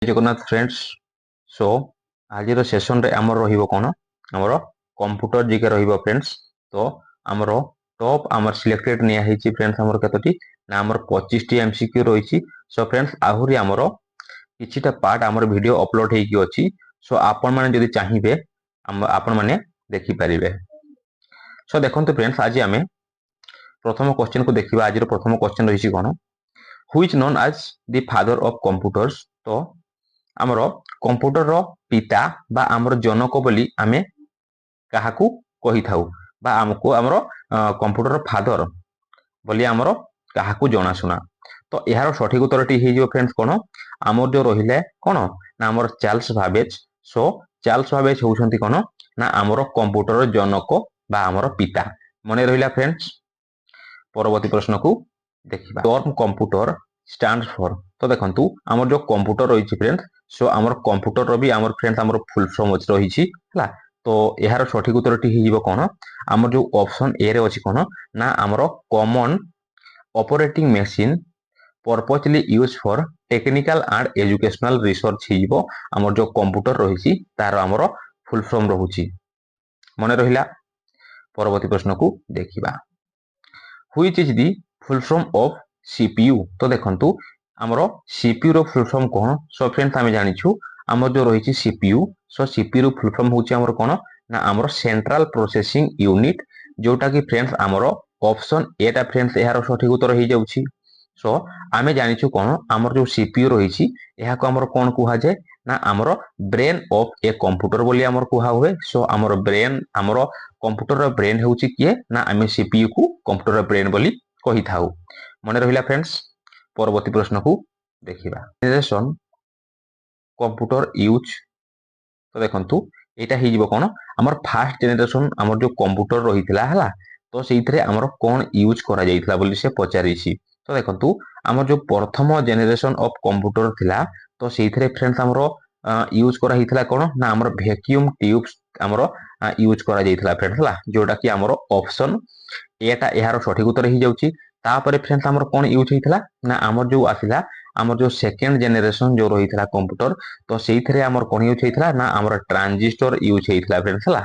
Jagannath friends so आज session रे आमर रहिबो कोन आमर कंप्यूटर जीके रहिबो फ्रेंड्स। तो आमर टॉप आमर सिलेक्टेड निया हेची फ्रेंड्स आमर कतटी ना आमर 25 टी एमसीक्यू रहिची। सो फ्रेंड्स आहुरी आमर किछिटा पार्ट आमर वीडियो अपलोड हेकी अछि। सो आपण माने जदि चाहिबे आपण माने देखि परिबे। सो देखंतु फ्रेंड्स आज आमे प्रथम क्वेश्चन को देखिबा। आज प्रथम क्वेश्चन रहिची कोन who is known as the father of computers. तो आमर कंप्यूटर रो पिता बा आमर जनक बोली आमे काहाकू कहि थाउ बा हमको आमर कंप्यूटर रो फादर बोली आमर काहाकू जणा सुना। तो यार सठिक उत्तरटी हे जो फ्रेंड्स कोन आमर जो रहिले कोन ना आमर Charles Babbage. So Charles Babbage होउछंती कोन ना आमर कंप्यूटर रो जनक बा आमर पिता। मने रहिला फ्रेंड्स। परवर्ती प्रश्न को देखिबा। Term computer stands for. तो देखंतु आमर जो कंप्यूटर रहिछि फ्रेंड्स सो आमर कंप्यूटर रो भी आमर फ्रेंड्स आमर फुल फॉर्म रहिछि हला। तो यार सठिक उत्तरटी हे जिवो कोन आमर जो ऑप्शन ए रे अछि कोन ना आमर common operating machine purposely use for technical and educational research हे जिवो आमर जो कंप्यूटर रहिछि तार आमर फुल फॉर्म रहुछि। मने रहिला। परवर्ती प्रश्न को देखिबा। Which is the full form of CPU. तो देखंतु आमर सीपीयू रो फुल फॉर्म कोन। सो फ्रेंड्स आमे जानिछु आमर जो रहिछि सीपीयू। सो सीपीयू रो फुल फॉर्म होछि आमर कोन ना आमर सेंट्रल प्रोसेसिंग यूनिट जोटा कि फ्रेंड्स आमर ऑप्शन ए टा फ्रेंड्स यार सठिक उत्तर हे जाउछि। सो आमे जानिछु कोन आमर जो सीपीयू रहिछि एहा को आमर कोन कुहा जाय ना आमर ब्रेन ऑफ ए कंप्यूटर बोली आमर कुहा हुए। सो आमर ब्रेन आमर कंप्यूटर रो ब्रेन होछि किए ना आमे सीपीयू को कंप्यूटर रो ब्रेन बोली कहि थाउ। मने रहिला फ्रेंड्स। परवर्ती प्रश्न को देखिबा। Generation computer use. तो देखंतु एटा हे जिवो कोन हमर फर्स्ट जनरेशन हमर जो कंप्यूटर रहितला हला। तो सेइथरे हमर कोन यूज करा जाइतला बोली से पचारिछि। तो देखंतु हमर जो प्रथम जनरेशन ऑफ कंप्यूटर थिला तो सेइथरे फ्रेंड्स हमर यूज करा हितला कोन ना हमर वैक्यूम ट्यूब्स हमर यूज करा जाइतला फ्रेंड्स हला। जोटा कि हमर ऑप्शन एटा यार सठिक उत्तर हे जाउछि। तापरे फ्रेंड्स हमर कोन यूज हितला ना हमर जो आसिला हमर जो सेकंड जनरेशन जो रहितला कंप्यूटर तो सेइथरे हमर कोन यूज हितला ना हमर ट्रांजिस्टर यूज हितला फ्रेंड्स हला।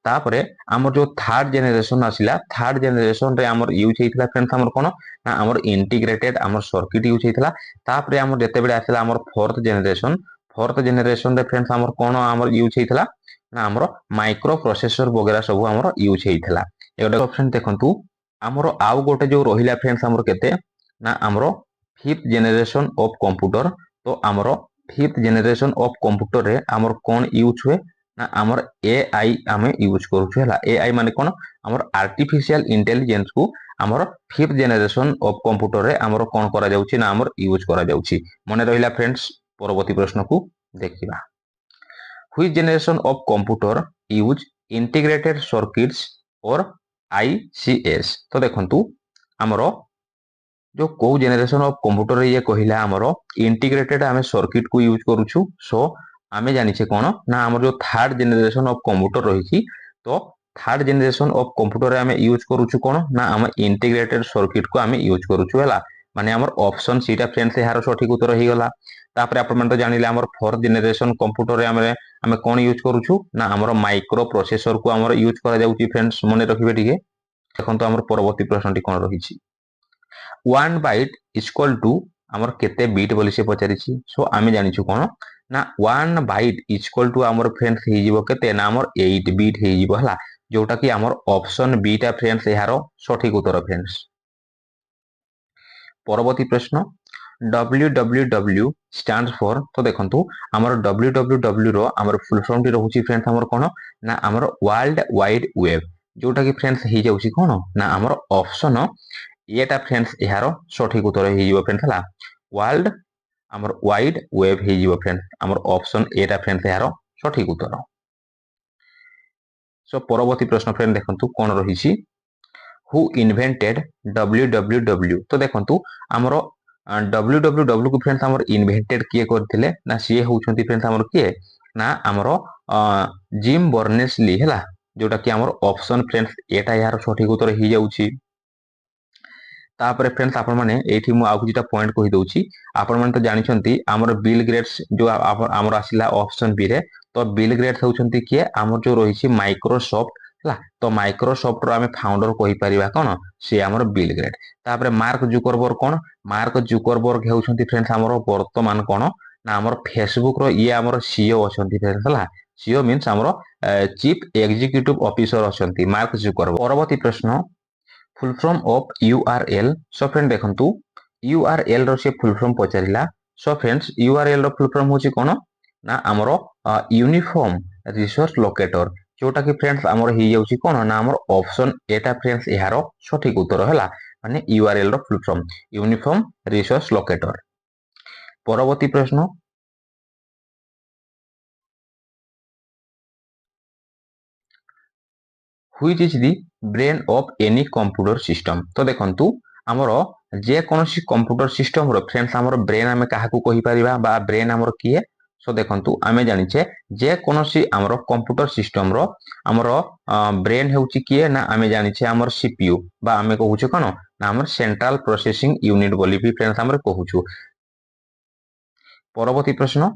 तापरे हमर जो थर्ड जनरेशन आसिला थर्ड जनरेशन रे हमर यूज हितला फ्रेंड्स हमर कोन ना हमर इंटीग्रेटेड हमर सर्किट यूज हितला। तापरे हमर जते बेले आसिला हमर फोर्थ जनरेशन रे फ्रेंड्स हमर कोन हमर यूज हितला ना हमर माइक्रो प्रोसेसर वगैरह सब हमर यूज हितला। एगोटे ऑप्शन देखंतु हमर आउ गोटे जो रहिला फ्रेंड्स हमर केते ना हमर फिफ्थ जनरेशन ऑफ कंप्यूटर। तो हमर फिफ्थ जनरेशन ऑफ कंप्यूटर रे हमर कोन यूज हुए ना हमर एआई हमें यूज करू छला। एआई माने कोन हमर आर्टिफिशियल इंटेलिजेंस को हमर फिफ्थ जनरेशन ऑफ कंप्यूटर रे हमर कोन करा जाउछि ना हमर यूज करा जाउछि। मने रहिला फ्रेंड्स। परवर्ती प्रश्न को देखिबा। Which generation of computer use integrated circuits और आईसीएस। तो देखंतु हमर जो को जनरेशन ऑफ कंप्यूटर ये कहिला हमर इंटीग्रेटेड हमें सर्किट को यूज करूछु। सो आमे जानिछे कोन ना हमर जो थर्ड जनरेशन ऑफ कंप्यूटर रहिछि तो थर्ड जनरेशन ऑफ कंप्यूटर हमें यूज करूछु कोन ना हम इंटीग्रेटेड सर्किट को हमें यूज करूछु हला। माने हमर ऑप्शन सीटा फ्रेंड्स यार सठिक उत्तर हे गला। तापरे आपण मन तो जानिले हमर फोर्थ जनरेशन कंप्यूटर रे हमें कोन यूज करूछु ना हमर माइक्रो प्रोसेसर को हमर यूज करा जाउछि फ्रेंड्स। मने रखिबे ठीक है। देखंतु हमर परवर्ती प्रश्नटी कोन रहिछि। 1 बाइट इक्वल टू हमर केते बिट बोली से पचारिछि। सो आमे जानिछु कोन ना 1 बाइट इक्वल टू हमर फ्रेंड्स हे जिवो केते ना हमर 8 बिट हे जिवो हला। जोटा कि हमर ऑप्शन बी टा फ्रेंड्स यार सठिक उत्तर फ्रेंड्स। परवर्ती प्रश्न www स्टैंड्स फॉर। तो देखंतु हमर www रो हमर फुल फॉर्म टी रहउछि फ्रेंड्स हमर कोन ना हमर वर्ल्ड वाइड वेब। जोटा कि फ्रेंड्स हे जाउछि कोन ना हमर ऑप्शन एटा फ्रेंड्स यार सठिक उत्तर हे जिवो फ्रेंड्स हला। वर्ल्ड हमर वाइड वेब हे जिवो फ्रेंड्स हमर ऑप्शन एटा फ्रेंड्स यार सठिक उत्तर। सो परवर्ती प्रश्न फ्रेंड देखंतु कोन रहिछि। Who invented www। तो देखंतु हमर www को फ्रेंड्स हमर इन्वेंटेड किए करथिले ना सी होउछंती फ्रेंड्स हमर किए ना हमर जिम बर्नेस ली हला। जोटा कि हमर ऑप्शन फ्रेंड्स एटा यार सठिक उत्तर हे जाउछि। तापर फ्रेंड्स आपण माने एठी मु आउ किछटा पॉइंट कहि दउची आपण माने तो जानिछंती हमर बिल गेट्स जो हमर आसिला ऑप्शन बी रे तो बिल गेट्स होउछंती किए हमर जो रहिछि माइक्रोसॉफ्ट ला तो माइक्रोसॉफ्ट रो आमे फाउंडर कहि परिबा कोन से हमर बिल गेट तापर मार्क जुकरबर्ग कोन मार्क जुकरबर्ग हेउछंती फ्रेंड्स हमर वर्तमान कोन ना हमर फेसबुक रो ये हमर सीईओ अछंती फ्रेंड्स ला सीईओ मींस हमर चीफ एग्जीक्यूटिव ऑफिसर अछंती मार्क जुकरबर्ग परवर्ती प्रश्न full form of URL so friend देखंतु यूआरएल रो से फुल फॉर्म पचारिला सो फ्रेंड्स यूआरएल रो फुल फॉर्म होची कोन ना हमर यूनिफॉर्म रिसोर्स लोकेटर जोटा कि फ्रेंड्स हमर ही जाउची कोन ना हमर ऑप्शन एटा फ्रेंड्स यारो सठिक उत्तर हला माने यूआरएल रो full form uniform resource locator परवर्ती प्रश्न which is the brain of any computer system तो देखंतु हमर जे कोनसी कंप्यूटर सिस्टम रो फ्रेंड्स हमर ब्रेन आमे काहाकू कहि परिबा बा ब्रेन हमर किए सो देखंतु आमे जानिछे जे कोनसी हमर कंप्यूटर सिस्टम रो हमर ब्रेन हेउची किए ना आमे जानिछे हमर सीपीयू बा आमे कहूचे कोन ना हमर सेंट्रल प्रोसेसिंग यूनिट बोली भी फ्रेंड्स हमर कहूछु परवर्ती प्रश्न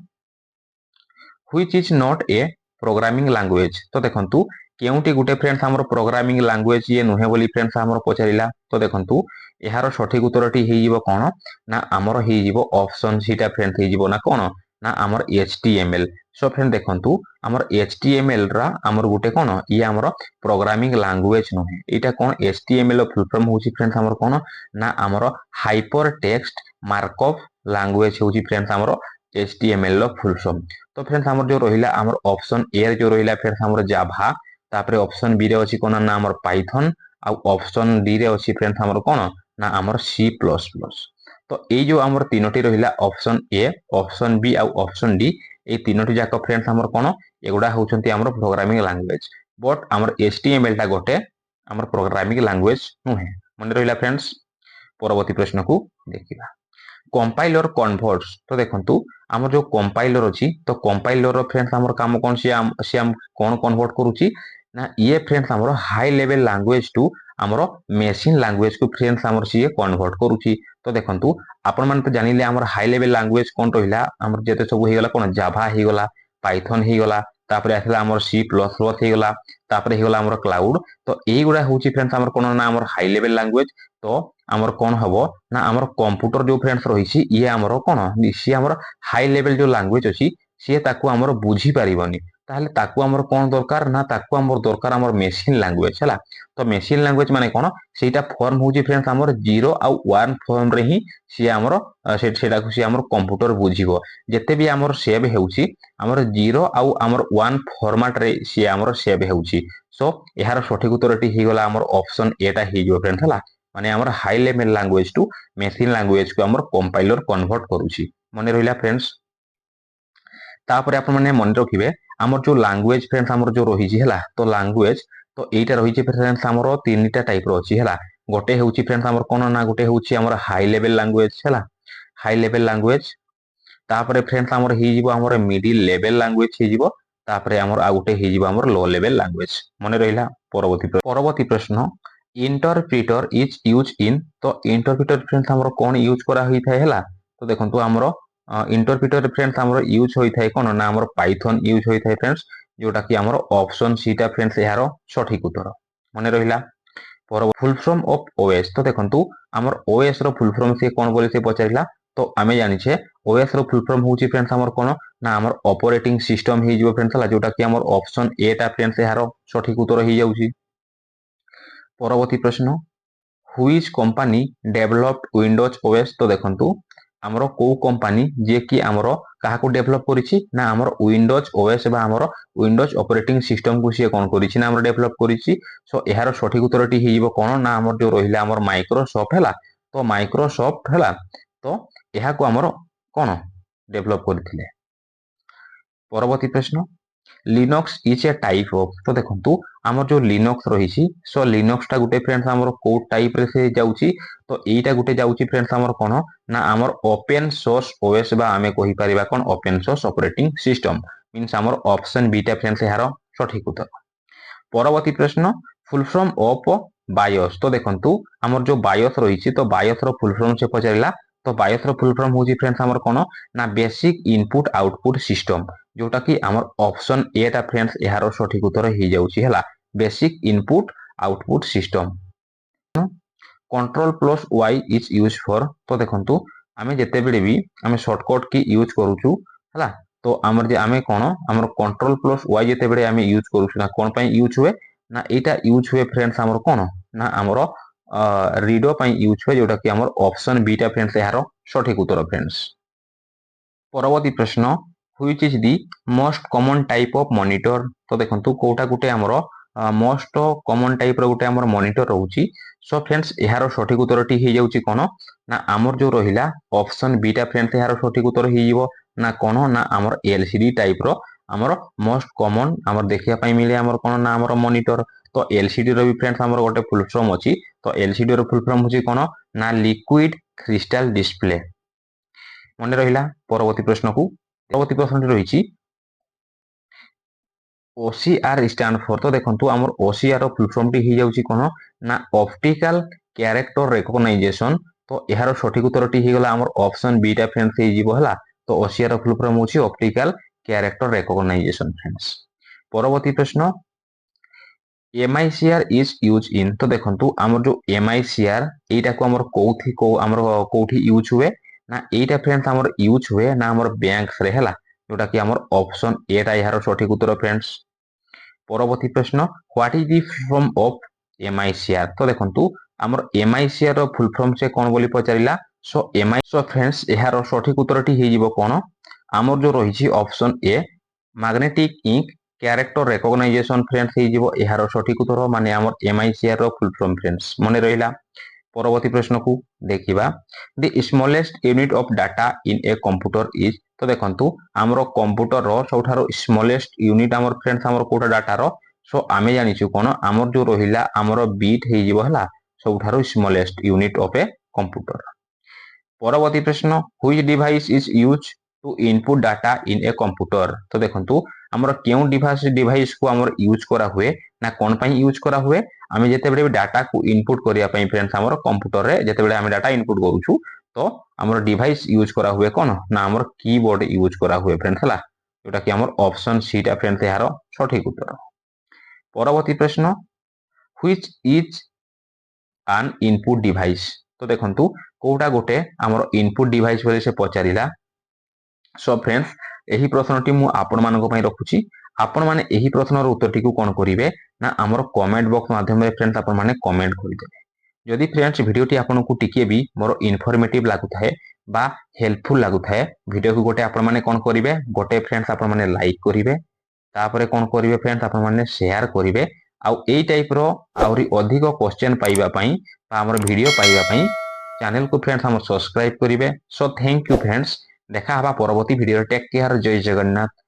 which is not a programming language तो देखंतु केउटी गुटे फ्रेंड्स हमर प्रोग्रामिंग लैंग्वेज ये नुहे बोली फ्रेंड्स हमर पचारिला तो देखंतु एहारो सठिक उत्तरटी हे जिवो कोन ना हमर हे जिवो ऑप्शन सीटा फ्रेंड्स हे जिवो ना कोन ना हमर एचटीएमएल सो फ्रेंड देखंतु हमर एचटीएमएल रा हमर गुटे कोन ये हमर प्रोग्रामिंग लैंग्वेज नुहे एटा कोन एचटीएमएल रो फुल फॉर्म होची फ्रेंड्स हमर कोन ना हमर हाइपर टेक्स्ट मार्कअप लैंग्वेज होची फ्रेंड्स हमर एचटीएमएल रो फुल फॉर्म तो फ्रेंड्स हमर जो रहिला हमर ऑप्शन ए जो रहिला फ्रेंड्स हमर जावा तापरे ऑप्शन बी रे अछि कोन ना हमर पाइथन आ ऑप्शन डी रे अछि फ्रेंड्स हमर कोन ना हमर सी प्लस प्लस तो ए जो हमर तीनोटी रहिला ऑप्शन ए ऑप्शन बी आ ऑप्शन डी ए तीनोटी जाक फ्रेंड्स हमर कोन एगुडा होचंती हमर प्रोग्रामिंग लैंग्वेज बट हमर एचटीएमएल टा गोटे हमर प्रोग्रामिंग लैंग्वेज नुहे मन रहिला फ्रेंड्स परवर्ती प्रश्न को देखिबा कंपाइलर कन्वर्ट्स तो देखंतु हमर जो कंपाइलर अछि तो कंपाइलर रो फ्रेंड्स हमर काम कोन से हम कोन कन्वर्ट करूची ना ये फ्रेंड्स हमर हाई लेवल लैंग्वेज टू हमर मशीन लैंग्वेज को फ्रेंड्स हमर से कन्वर्ट करूची तो देखंतु आपण मन तो जानिले हमर हाई लेवल लैंग्वेज कोन रहिला हमर जेते सब हे गला कोन जावा हे गला पाइथन हे गला तापरे आथिला हमर सी प्लस प्लस हे गला तापरे हे गला हमर क्लाउड तो एई गुडा होची फ्रेंड्स हमर कोन ना हमर हाई लेवल लैंग्वेज तो हमर कोन हबो ना हमर कंप्यूटर जो फ्रेंड्स रहिछि ये हमर कोन सी हमर हाई लेवल जो लैंग्वेज अछि से ताकू हमर बुझी परिबनी ताहले ताकू हमर कोन दरकार ना ताकू हमर दरकार हमर मशीन लैंग्वेज हला तो मशीन लैंग्वेज माने कोन सेटा फॉर्म होची फ्रेंड्स हमर 0 आ 1 फॉर्म रे ही से हमर सेटा को से हमर कंप्यूटर बुझिबो जते भी हमर सेव हेउची हमर 0 आ हमर 1 फॉर्मेट रे से हमर सेव हेउची सो एहार सठिक उत्तरटी हे गला हमर ऑप्शन ए टा हे जो फ्रेंड्स हला माने हमर high level language to machine language को हमर कंपाइलर कन्वर्ट करूची मने रहिला फ्रेंड्स तापर आपण माने मन रखिबे हमर जो लैंग्वेज फ्रेंड्स हमर जो रहिछि हला तो लैंग्वेज तो एटा रहिछि फ्रेंड्स हमर तीनटा टाइप रो अछि हला गोटे हेउछि फ्रेंड्स हमर कोन ना गोटे हेउछि हमर हाई लेवल लैंग्वेज हला हाई लेवल लैंग्वेज तापर फ्रेंड्स हमर हे जिवो हमर मिडिल लेवल लैंग्वेज हे जिवो तापर हमर आ गोटे हे जिवो हमर लो लेवल लैंग्वेज मने रहिला परवर्ती प्रश्न इंटरप्रिटर इज यूज इन तो इंटरप्रिटर फ्रेंड्स हमर कोन यूज करा होई थाए हला तो देखंतु हमर इंटरप्रिटर फ्रेंड्स हमर यूज होई थाए कोन ना हमर पाइथन यूज होई थाए फ्रेंड्स जोटा कि हमर ऑप्शन सी टा फ्रेंड्स यारो सठिक उत्तर मने रहिला पर फुल फॉर्म ऑफ ओएस तो देखंतु हमर ओएस रो फुल फॉर्म से कोन बोले से पचारिला तो आमे जानि छे ओएस रो फुल फॉर्म होची फ्रेंड्स हमर कोन ना हमर ऑपरेटिंग सिस्टम हे जिवो फ्रेंड्स हला जोटा कि हमर ऑप्शन ए टा फ्रेंड्स यारो सठिक उत्तर हे जाउची परवर्ती प्रश्न which company developed Windows OS तो देखंतु हमरो को कंपनी जे कि हमरो काहा को डेवलप करिछि ना हमरो विंडोज ओएस बा हमरो विंडोज ऑपरेटिंग सिस्टम को से कोन करिछि ना हमरो डेवलप करिछि सो एहारो सठिक उत्तरटी हे जिवो कोन ना हमर जो रहिला हमर माइक्रोसॉफ्ट हला तो माइक्रोसॉफ्ट हला तो एहा को हमरो कोन डेवलप करथिले परवर्ती प्रश्न Linux is a type of तो देखंतु हमर जो लिनक्स रहिछि सो लिनक्स टा गुटे फ्रेंड्स हमर को टाइप रे से जाउछि तो एटा गुटे जाउछि फ्रेंड्स हमर कोन ना हमर ओपन सोर्स ओएस बा हमें कहि परिबा कोन open source operating system means हमर ऑप्शन बी टा फ्रेंड्स यार सठिक उत्तर परवर्ती प्रश्न फुल फॉर्म ऑफ बायोस तो देखंतु हमर जो बायोस रही तो बायोस रो फुल फॉर्म से पचारिला तो बायोस रो फुल फॉर्म होची फ्रेंड्स हमर कोन ना बेसिक इनपुट आउटपुट सिस्टम जोटा कि हमर ऑप्शन ए टा फ्रेंड्स एहारो सठिक उत्तर ही जाउची हला basic input output system control plus Y is use for तो देखंतु आमे जेते बेले भी आमे शॉर्टकट की यूज करूछु हला तो हमर जे आमे कोन हमर कंट्रोल प्लस वाई जेते बेले आमे यूज करूछु ना कोन पई यूज हुए ना एटा यूज हुए फ्रेंड्स हमर कोन ना हमर रीडो पई यूज हुए जोटा कि हमर ऑप्शन बी टा फ्रेंड्स एहारो सठिक उत्तर फ्रेंड्स परवर्ती प्रश्न which is the most common type of monitor तो देखंतु कोटा गुटे हमर मोस्ट कॉमन टाइप रो गुटे हमर मॉनिटर रहउची सो फ्रेंड्स एहारो सठिक उत्तरटी हे जाउची कोन ना हमर जो रहिला ऑप्शन बी टा फ्रेंड्स एहारो सठिक उत्तर हे जीवो ना कोन ना हमर एलसीडी टाइप रो हमर मोस्ट कॉमन हमर देखिया पई मिले हमर कोन ना हमर मॉनिटर तो एलसीडी रो भी फ्रेंड्स हमर गोटे फुल फॉर्म अछि तो एलसीडी रो फुल फॉर्म होची कोन ना लिक्विड क्रिस्टल डिस्प्ले मने रहिला परवर्ती प्रश्न को परवर्ती प्रश्न रहिची ओसीआर स्टैंड फॉर तो देखंतु हमर ओसीआर रो फुल फॉर्म टी ही जाउची कोन ना ऑप्टिकल कैरेक्टर रिकॉग्नाइजेशन तो एहारो सठिक उत्तरटी ही गला हमर ऑप्शन बी टा फ्रेंड्स हे जीवो हला तो ओसीआर रो फुल फॉर्म होची ऑप्टिकल कैरेक्टर रिकॉग्नाइजेशन फ्रेंड्स परवर्ती प्रश्न एमआईसीआर इज यूज इन तो देखंतु हमर जो एमआईसीआर एटा को हमर कोथि को हमर कोथि यूज हुए ना एटा फ्रेंड्स हमर यूज हुए ना हमर बैंक्स रे हला जोटा कि हमर ऑप्शन ए टा एहारो सठिक उत्तर फ्रेंड्स परवर्ती प्रश्न what is the form of MICR तो देखंतु हमर एमआईसीआर रो फुल फॉर्म से कोन बोली पचारिला सो एमआई सो फ्रेंड्स एहारो सठिक उत्तरटी हे जीवो कोन हमर जो रहिछि option A magnetic ink character recognition friends हे जीवो एहारो सठिक उत्तर माने हमर एमआईसीआर रो फुल फॉर्म फ्रेंड्स मने रहिला परवर्ती प्रश्न को देखिबा the smallest unit of data in a computer is तो देखंतु हमरो कंप्यूटर रो सबठारो स्मॉलेस्ट यूनिट हमर फ्रेंड्स हमर कोटा डाटा रो सो आमे जानि छु कोन हमर जो रहिला हमर बिट हे जीवो हला सबठारो smallest unit of a computer परवर्ती प्रश्न which device is use to input data in a computer तो देखंतु हमर केउ डिवाइस को हमर यूज करा हुए ना कोन पई यूज करा हुए आमे जेते बेले डाटा को इनपुट करिया पई फ्रेंड्स हमर कंप्यूटर रे जेते बेले आमे डाटा इनपुट करूछु तो हमर डिवाइस यूज करा हुए कोन ना हमर कीबोर्ड यूज करा हुए फ्रेंड्स हला जोटा कि हमर ऑप्शन सी टा फ्रेंड्स यारो सठिक उत्तर परवर्ती प्रश्न which is an input device तो देखंतु कोटा गोटे हमर इनपुट डिवाइस बोले से पचारिला सो फ्रेंड्स एही प्रश्नटी मु आपण मानको पई रखुची आपण माने एही प्रश्नर उत्तरटी को कोन करिवे ना हमर कमेंट बॉक्स माध्यम रे फ्रेंड्स आपण माने कमेंट करि देबे जदि फ्रेंड्स वीडियोटी आपनको टिके भी मोर इनफॉर्मेटिव लागु थाए बा हेल्पफुल लागु थाए वीडियो को गोटे आपण माने कोन करिवे गोटे फ्रेंड्स आपण माने लाइक करिवे तापरे कोन करिवे फ्रेंड्स आपण माने शेयर करिवे आउ ए टाइप रो आउरी अधिक क्वेश्चन पाइबा पई बा हमर वीडियो पाइबा पई चैनल को फ्रेंड्स हम सब्सक्राइब करिवे सो थैंक यू फ्रेंड्स देखा हबा परवर्ती वीडियो टेक केयर जय जगन्नाथ।